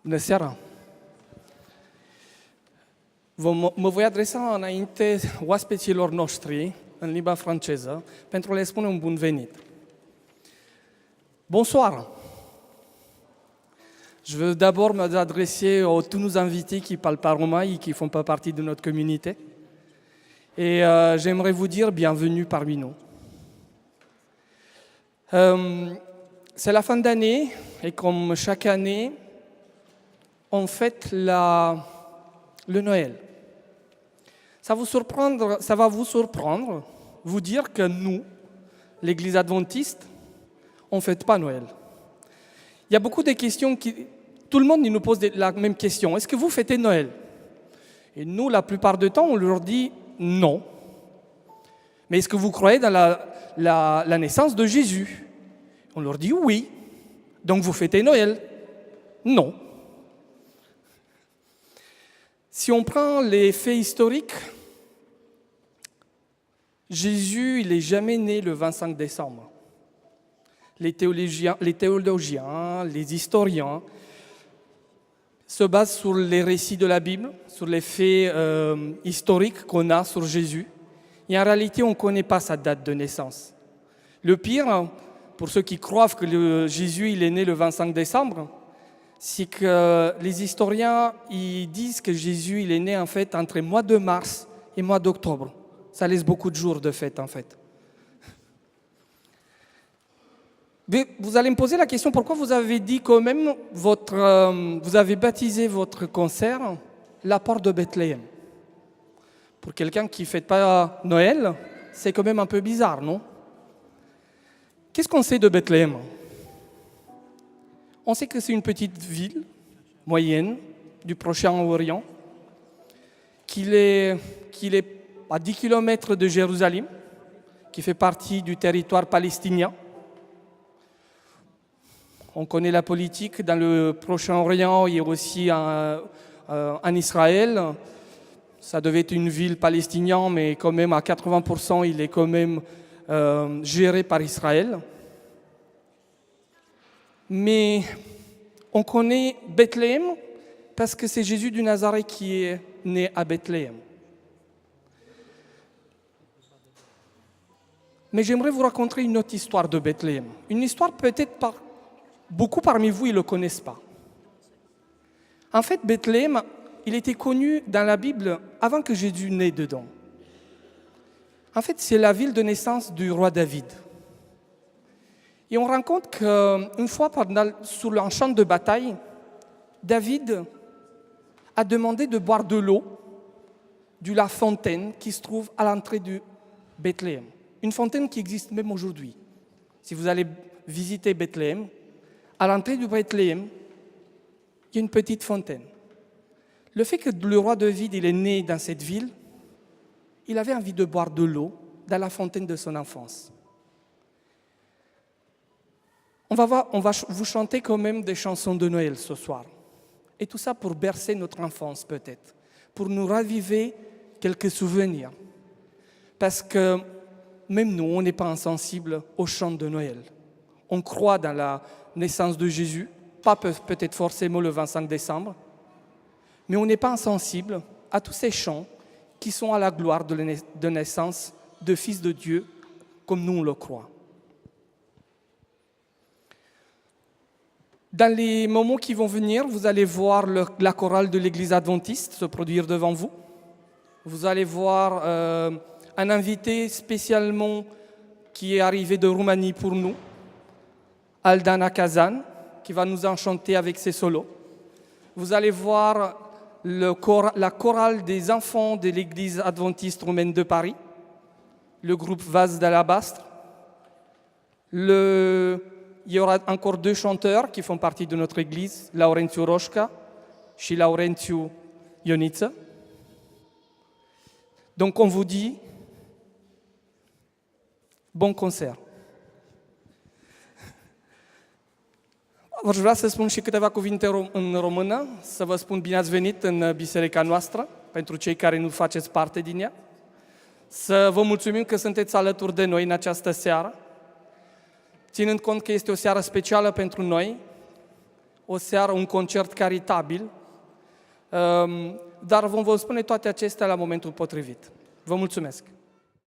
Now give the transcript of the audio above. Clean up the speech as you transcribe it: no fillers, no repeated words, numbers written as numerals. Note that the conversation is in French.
Bună seara! Mă voi adresa înainte oaspeților noștri în limba franceză pentru a le spune un bun venit. Bonsoir! Je veux d'abord m'adresser à tous nos invités qui parlent pas roumain et qui font pas partie de notre communauté. Et j'aimerais vous dire bienvenue parmi nous. C'est la fin d'année et comme chaque année, on fête le Noël. Ça va vous surprendre, vous dire que nous, l'Église adventiste, on ne fête pas Noël. Il y a beaucoup de questions tout le monde nous pose la même question. Est-ce que vous fêtez Noël? Et nous, la plupart du temps, on leur dit non. Mais est-ce que vous croyez dans la naissance de Jésus? On leur dit oui. Donc vous fêtez Noël? Non. Si on prend les faits historiques, Jésus, il n'est jamais né le 25 décembre. Les théologiens, les historiens se basent sur les récits de la Bible, sur les faits historiques qu'on a sur Jésus. Et en réalité, on ne connaît pas sa date de naissance. Le pire, pour ceux qui croient que Jésus il est né le 25 décembre, c'est que les historiens ils disent que Jésus il est né en fait entre le mois de mars et le mois d'octobre. Ça laisse beaucoup de jours de fête en fait. Mais vous allez me poser la question, pourquoi vous avez dit quand même, vous avez baptisé votre concert la porte de Bethléem? Pour quelqu'un qui ne fête pas Noël, c'est quand même un peu bizarre, non? Qu'est-ce qu'on sait de Bethléem? On sait que c'est une petite ville moyenne du Proche-Orient, qu'il est à 10 km de Jérusalem, qui fait partie du territoire palestinien. On connaît la politique dans le Proche-Orient et aussi en Israël. Ça devait être une ville palestinienne, mais quand même à 80%, il est quand même géré par Israël. Mais on connaît Bethléem parce que c'est Jésus du Nazareth qui est né à Bethléem. Mais j'aimerais vous raconter une autre histoire de Bethléem. Une histoire peut-être beaucoup parmi vous ne le connaissent pas. En fait, Bethléem, il était connu dans la Bible avant que Jésus naisse dedans. En fait, c'est la ville de naissance du roi David. Et on rencontre qu'une fois, sur un champ de bataille, David a demandé de boire de l'eau de la fontaine qui se trouve à l'entrée de Bethléem. Une fontaine qui existe même aujourd'hui. Si vous allez visiter Bethléem, à l'entrée de Bethléem, il y a une petite fontaine. Le fait que le roi David il est né dans cette ville, il avait envie de boire de l'eau dans la fontaine de son enfance. On va vous chanter quand même des chansons de Noël ce soir. Et tout ça pour bercer notre enfance peut-être, pour nous raviver quelques souvenirs. Parce que même nous, on n'est pas insensibles au chant de Noël. On croit dans la naissance de Jésus, pas peut-être forcément le 25 décembre, mais on n'est pas insensible à tous ces chants qui sont à la gloire de naissance de Fils de Dieu, comme nous on le croit. Dans les moments qui vont venir, vous allez voir la chorale de l'Église adventiste se produire devant vous. Vous allez voir un invité spécialement qui est arrivé de Roumanie pour nous, Aldana Kazan, qui va nous enchanter avec ses solos. Vous allez voir la chorale des enfants de l'Église adventiste roumaine de Paris, le groupe Vase d'Alabastre. Il y aura encore 2 chanteurs qui font partie de notre église, Laurențiu Roșca et Laurențiu Ioniță. Donc on vous dit, bon concert. Aș vrea să spun și câteva cuvinte în română, să vă spun bine ați venit în biserica noastră, pentru cei care nu faceți parte din ea. Să vă mulțumim că sunteți alături de noi în această seară. Ținând cont că este o seară specială pentru noi, o seară, un concert caritabil, dar vom vă spune toate acestea la momentul potrivit. Vă mulțumesc!